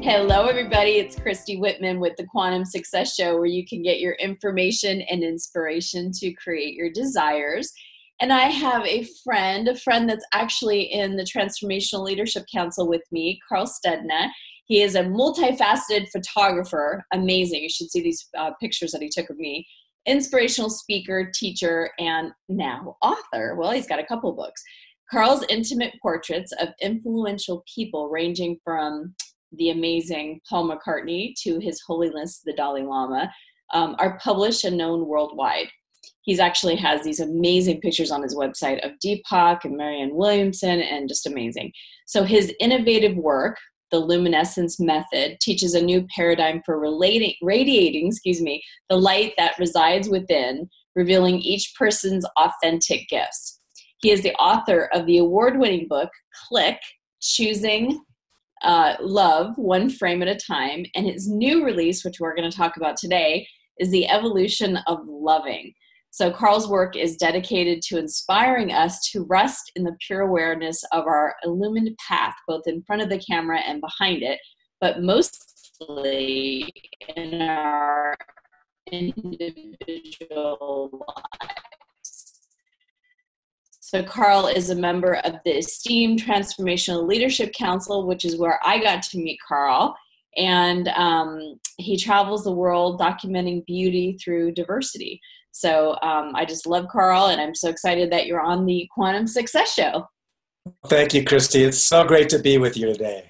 Hello, everybody. It's Christy Whitman with the Quantum Success Show, where you can get your information and inspiration to create your desires. And I have a friend that's actually in the Transformational Leadership Council with me, Carl Studna. He is a multifaceted photographer. Amazing. You should see these pictures that he took of me. Inspirational speaker, teacher, and now author. Well, he's got a couple books. Carl's intimate portraits of influential people ranging from the amazing Paul McCartney to His Holiness, the Dalai Lama, are published and known worldwide. He's actually has these amazing pictures on his website of Deepak and Marianne Williamson, and just amazing. So his innovative work, the LuminEssence Method, teaches a new paradigm for radiating, the light that resides within, revealing each person's authentic gifts. He is the author of the award-winning book, Click, Choosing Love One Frame at a Time, and his new release, which we're going to talk about today, is The Evolution of Loving. So Carl's work is dedicated to inspiring us to rest in the pure awareness of our illumined path, both in front of the camera and behind it, but mostly in our individual lives. So Carl is a member of the esteemed Transformational Leadership Council, which is where I got to meet Carl. And he travels the world documenting beauty through diversity. So I just love Carl, and I'm so excited that you're on the Quantum Success Show. Thank you, Christy. It's so great to be with you today.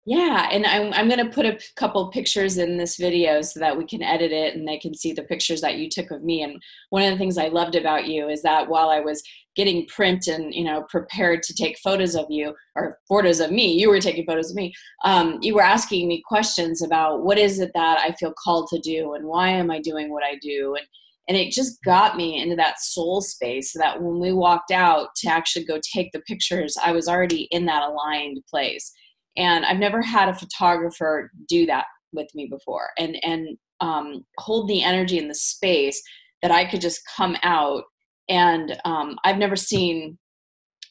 Yeah, and I'm going to put a couple pictures in this video so that we can edit it and they can see the pictures that you took of me. And one of the things I loved about you is that while I was getting print and prepared to take photos of you, or photos of me, you were taking photos of me, you were asking me questions about what is it that I feel called to do and why am I doing what I do. And it just got me into that soul space so that when we walked out to actually go take the pictures, I was already in that aligned place. And I've never had a photographer do that with me before and hold the energy in the space that I could just come out. And I've never seen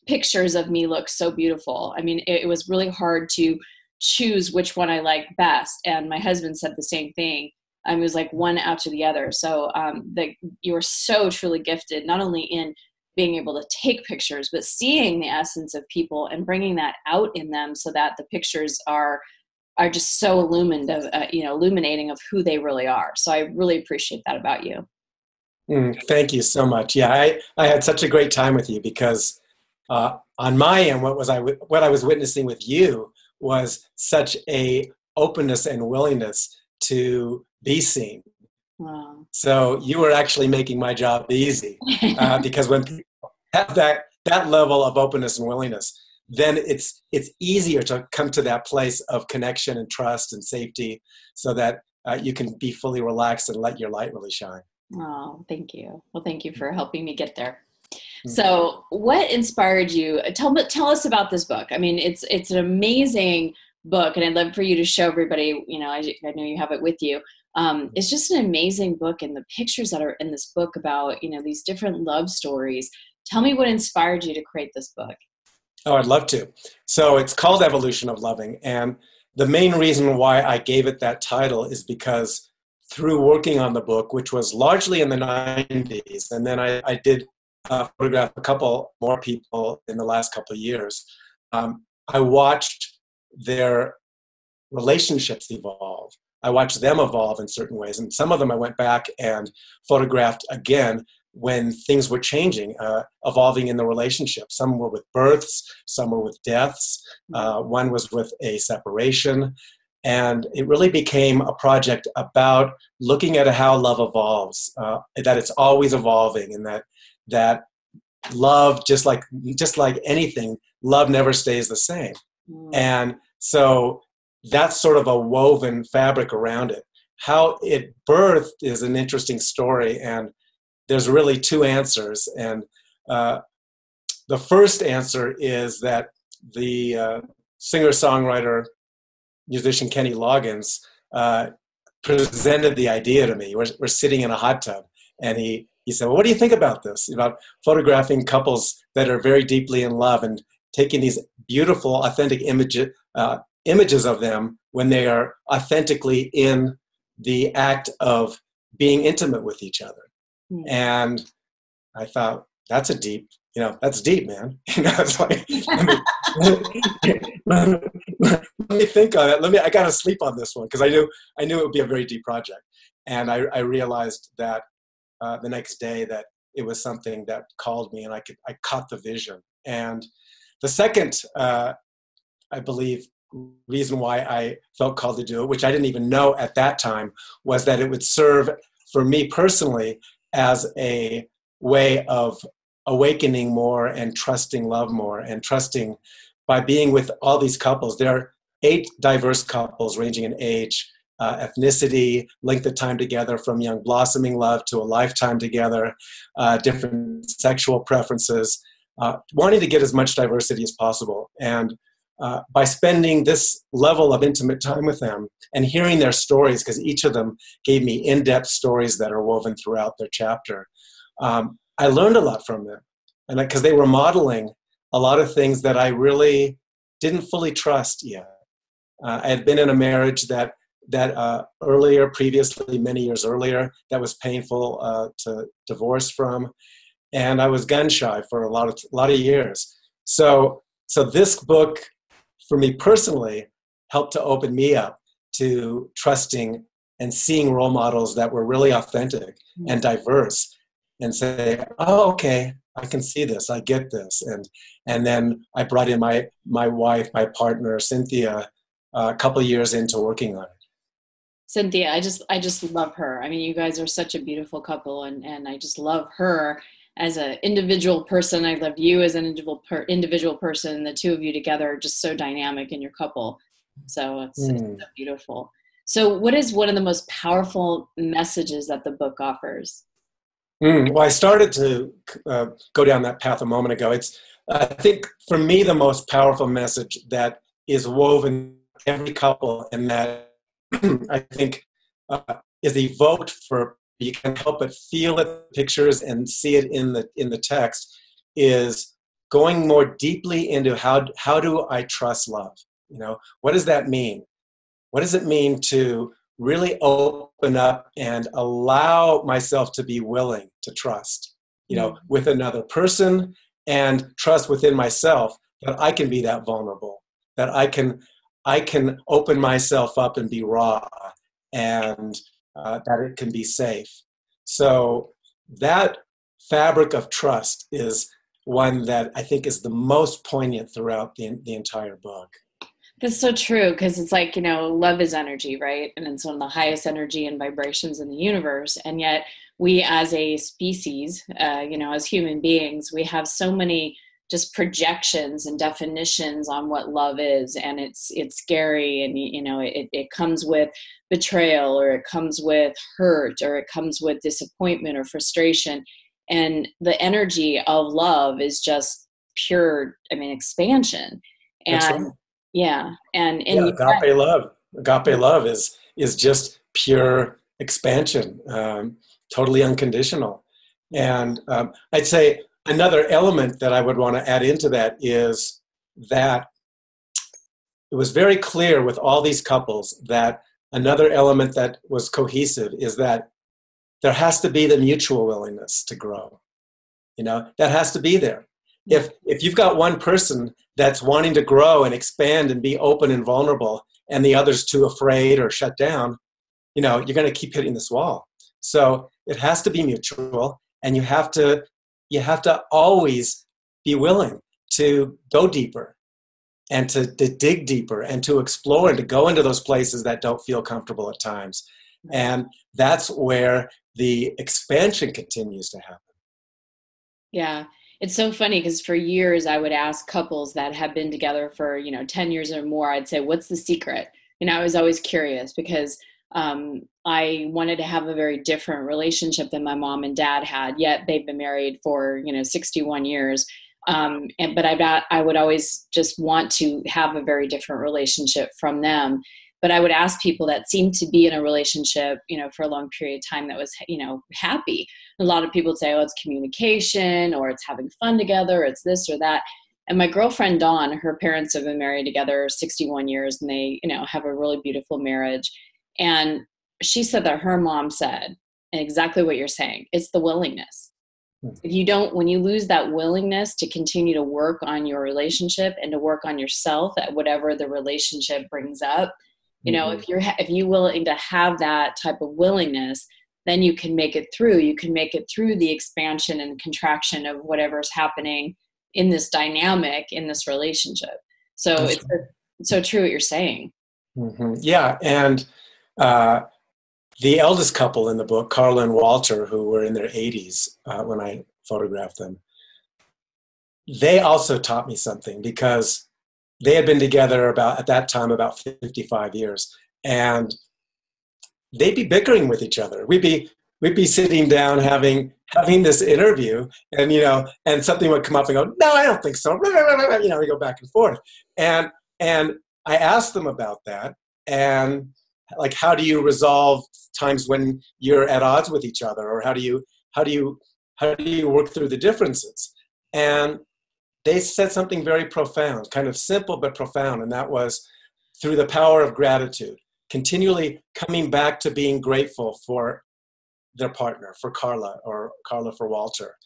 pictures of me look so beautiful. I mean, it was really hard to choose which one I liked best. And my husband said the same thing. It was like one after the other. So you are so truly gifted, not only in being able to take pictures, but seeing the essence of people and bringing that out in them so that the pictures are just so illumined of, illuminating of who they really are. So I really appreciate that about you. Thank you so much. Yeah, I had such a great time with you because on my end, what I was witnessing with you was such a openness and willingness to be seen. Wow. So you were actually making my job easy because when people have that level of openness and willingness, then it's easier to come to that place of connection and trust and safety so that you can be fully relaxed and let your light really shine. Oh, thank you. Well, thank you for helping me get there. So what inspired you? Tell us about this book. I mean, it's an amazing book, and I'd love for you to show everybody, I know you have it with you. It's just an amazing book, and the pictures that are in this book about, these different love stories. Tell me what inspired you to create this book. Oh, I'd love to. So it's called Evolution of Loving. And the main reason why I gave it that title is because through working on the book, which was largely in the 90s, and then I did photograph a couple more people in the last couple of years, I watched their relationships evolve. I watched them evolve in certain ways. And some of them I went back and photographed again when things were changing, evolving in the relationship. Some were with births, some were with deaths. One was with a separation. And it really became a project about looking at how love evolves, that it's always evolving, and that love, just like anything, love never stays the same. And so that's sort of a woven fabric around it. How it birthed is an interesting story, and there's really two answers. And the first answer is that the singer-songwriter, musician Kenny Loggins presented the idea to me. We're sitting in a hot tub, and he said, well, what do you think about this? About photographing couples that are very deeply in love and taking these beautiful, authentic images of them when they are authentically in the act of being intimate with each other. Mm. And I thought, that's deep, man. It's like, let me think on it. I got to sleep on this one, because I knew it would be a very deep project. And I realized that the next day that it was something that called me, and I caught the vision. And the second, I believe, reason why I felt called to do it, which I didn't even know at that time, was that it would serve for me personally as a way of awakening more and trusting love more, and trusting by being with all these couples. There are 8 diverse couples ranging in age, ethnicity, length of time together, from young blossoming love to a lifetime together, different sexual preferences, wanting to get as much diversity as possible. And by spending this level of intimate time with them and hearing their stories, because each of them gave me in-depth stories that are woven throughout their chapter, I learned a lot from them. And because they were modeling a lot of things that I really didn't fully trust yet. I had been in a marriage that earlier, previously, many years earlier, that was painful to divorce from. And I was gun shy for a lot of years. So this book, for me personally, helped to open me up to trusting and seeing role models that were really authentic and diverse, and say, oh, okay, I can see this, I get this. And then I brought in my wife, my partner, Cynthia, a couple of years into working on it. Cynthia, I just love her. I mean, you guys are such a beautiful couple, and I just love her as an individual person. I love you as an individual person. The two of you together are just so dynamic in your couple. So it's so beautiful. So what is one of the most powerful messages that the book offers? Well, I started to go down that path a moment ago. I think for me, the most powerful message that is woven in every couple, and that I think is evoked for, you can help but feel it, pictures, and see it in the text, is going more deeply into how do I trust love? What does that mean? What does it mean to really open up and allow myself to be willing to trust, with another person, and trust within myself that I can be that vulnerable, that I can open myself up and be raw, and that it can be safe. So that fabric of trust is one that I think is the most poignant throughout the entire book. That's so true, because it's like, love is energy, right? And it's one of the highest energy and vibrations in the universe. And yet we as a species, as human beings, we have so many just projections and definitions on what love is. And it's scary. And, it comes with betrayal, or it comes with hurt, or it comes with disappointment or frustration. And the energy of love is just pure, expansion. And that's right. Yeah. And agape love is just pure expansion, totally unconditional. And I'd say another element that I would want to add into that is that it was very clear with all these couples that another element that was cohesive is that there has to be the mutual willingness to grow. That has to be there. If you've got one person that's wanting to grow and expand and be open and vulnerable, and the other's too afraid or shut down, you're going to keep hitting this wall. So it has to be mutual, and you have to always be willing to go deeper, and to dig deeper, and to explore, and to go into those places that don't feel comfortable at times. And that's where the expansion continues to happen. Yeah. It's so funny, because for years I would ask couples that have been together for, 10 years or more, I'd say, what's the secret? I was always curious, because I wanted to have a very different relationship than my mom and dad had, yet they've been married for, 61 years. But I would always just want to have a very different relationship from them. But I would ask people that seemed to be in a relationship, for a long period of time that was, happy. A lot of people would say, oh, it's communication, or it's having fun together, or it's this or that. And my girlfriend, Dawn, her parents have been married together 61 years and they, have a really beautiful marriage. And she said that her mom said exactly what you're saying. It's the willingness. If you don't, when you lose that willingness to continue to work on your relationship and to work on yourself at whatever the relationship brings up, if you're willing to have that type of willingness, then you can make it through. You can make it through the expansion and contraction of whatever's happening in this dynamic, in this relationship. So it's so true what you're saying. Mm-hmm. Yeah. And the eldest couple in the book, Carla and Walter, who were in their 80s when I photographed them, they also taught me something, because they had been together at that time about 55 years. And they'd be bickering with each other. We'd be sitting down having this interview, and and something would come up and go, no, I don't think so. We go back and forth. And I asked them about that, and like, how do you resolve times when you're at odds with each other, or how do you work through the differences? And they said something very profound, kind of simple but profound, and that was through the power of gratitude, continually coming back to being grateful for their partner, for Carla, or Carla for Walter.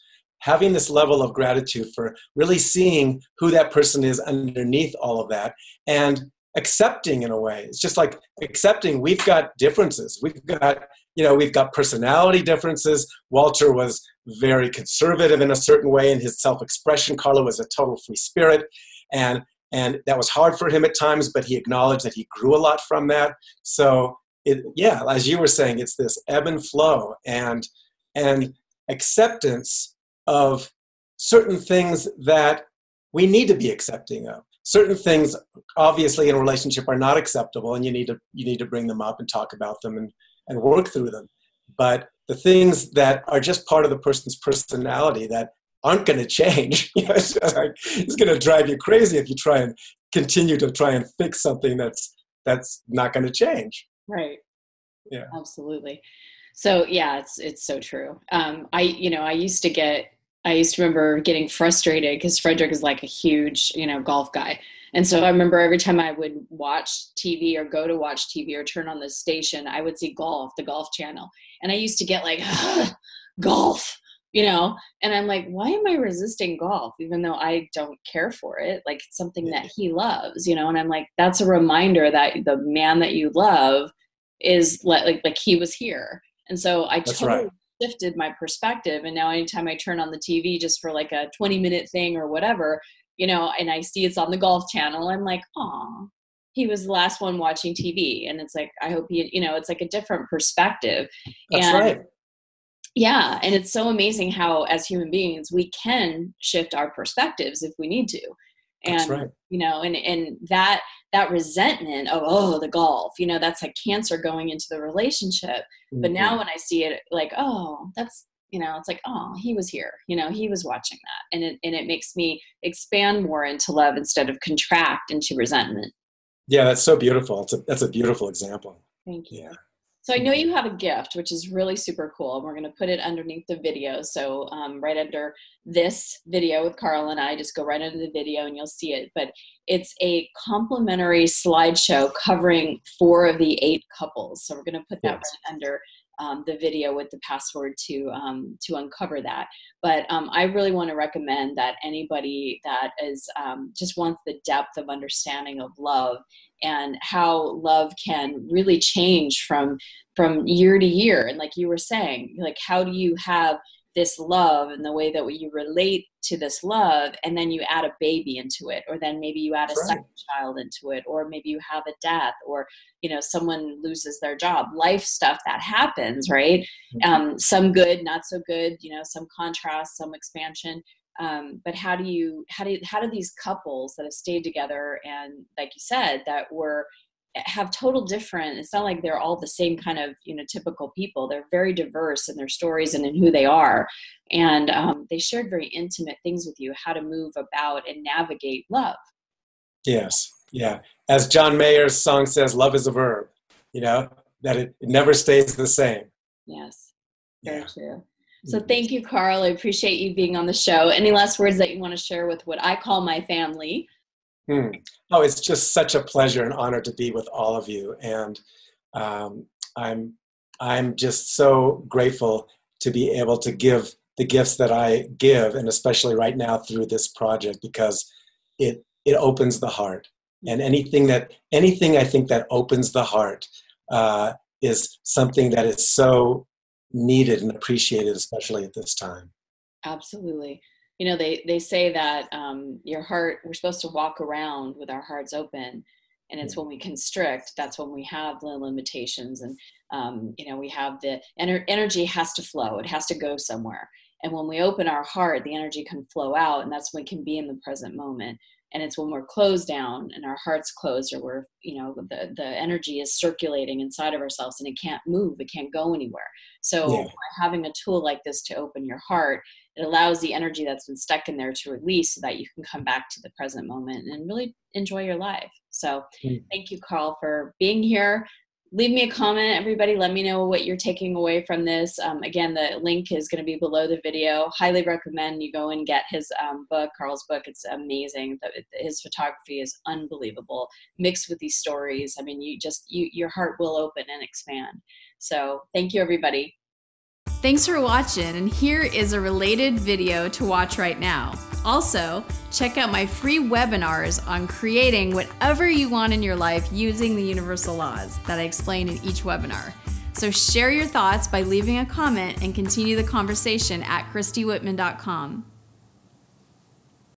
Having this level of gratitude for really seeing who that person is underneath all of that, and accepting in a way. It's just like accepting we've got differences. We've got personality differences. Walter was very conservative in a certain way in his self-expression. Carla was a total free spirit. And that was hard for him at times, but he acknowledged that he grew a lot from that. So as you were saying, it's this ebb and flow and acceptance of certain things that we need to be accepting of. Certain things, obviously, in a relationship are not acceptable, and you need to bring them up and talk about them and work through them. But the things that are just part of the person's personality that aren't going to change, it's going to drive you crazy if you try and continue to try and fix something that's not going to change. Right. Yeah. Absolutely. So yeah, it's so true. I used to remember getting frustrated because Frederick is like a huge, golf guy. And so I remember every time I would watch TV or go to watch TV or turn on the station, I would see the golf channel. And I used to get like, golf, and I'm like, why am I resisting golf? Even though I don't care for it, like it's something that he loves, and I'm like, that's a reminder that the man that you love is like he was here. And so I totally shifted my perspective. And now anytime I turn on the TV just for like a 20-minute thing or whatever, and I see it's on the golf channel, I'm like, oh, he was the last one watching TV. And it's like, I hope it's like a different perspective. That's right. Yeah. And it's so amazing how, as human beings, we can shift our perspectives if we need to. And, that's right. And that resentment of, the golf, that's like cancer going into the relationship. Mm-hmm. But now when I see it like, oh, that's, it's like, oh, he was here, he was watching that. And it makes me expand more into love instead of contract into resentment. Yeah. That's so beautiful. That's a beautiful example. Thank you. Yeah. So I know you have a gift, which is really super cool. We're going to put it underneath the video. So right under this video with Carl and I, just go right under the video and you'll see it. But it's a complimentary slideshow covering 4 of the 8 couples. So we're going to put that right under the video with the password to uncover that. But I really want to recommend that anybody that is just wants the depth of understanding of love and how love can really change from year to year. And like you were saying, like, how do you have this love and the way that you relate to this love, and then you add a baby into it, or then maybe you add a second child into it, or maybe you have a death, or someone loses their job, life stuff that happens, right? Some good, not so good, some contrast, some expansion. But how do these couples that have stayed together and, like you said, that have total different, it's not like they're all the same kind of, typical people. They're very diverse in their stories and in who they are. And they shared very intimate things with you, how to move about and navigate love. Yes. Yeah. As John Mayer's song says, love is a verb, that it never stays the same. Yes. Very true. So thank you, Carl. I appreciate you being on the show. Any last words that you want to share with what I call my family? Oh, it's just such a pleasure and honor to be with all of you. And I'm just so grateful to be able to give the gifts that I give, and especially right now through this project, because it opens the heart. And anything I think that opens the heart is something that is so needed and appreciated, especially at this time. Absolutely. You know, they say that your heart, we're supposed to walk around with our hearts open. And it's when we constrict, that's when we have the limitations. And, we have the energy has to flow. It has to go somewhere. And when we open our heart, the energy can flow out, and that's when we can be in the present moment. And it's when we're closed down and our heart's closed, or we're, the energy is circulating inside of ourselves and it can't move, it can't go anywhere. So by having a tool like this to open your heart, it allows the energy that's been stuck in there to release so that you can come back to the present moment and really enjoy your life. So thank you, Carl, for being here. Leave me a comment, everybody. Let me know what you're taking away from this. Again, the link is going to be below the video. Highly recommend you go and get his book, Carl's book. It's amazing. His photography is unbelievable, mixed with these stories. I mean, your heart will open and expand. So thank you, everybody. Thanks for watching, and here is a related video to watch right now. Also, check out my free webinars on creating whatever you want in your life using the universal laws that I explain in each webinar. So share your thoughts by leaving a comment and continue the conversation at christywhitman.com.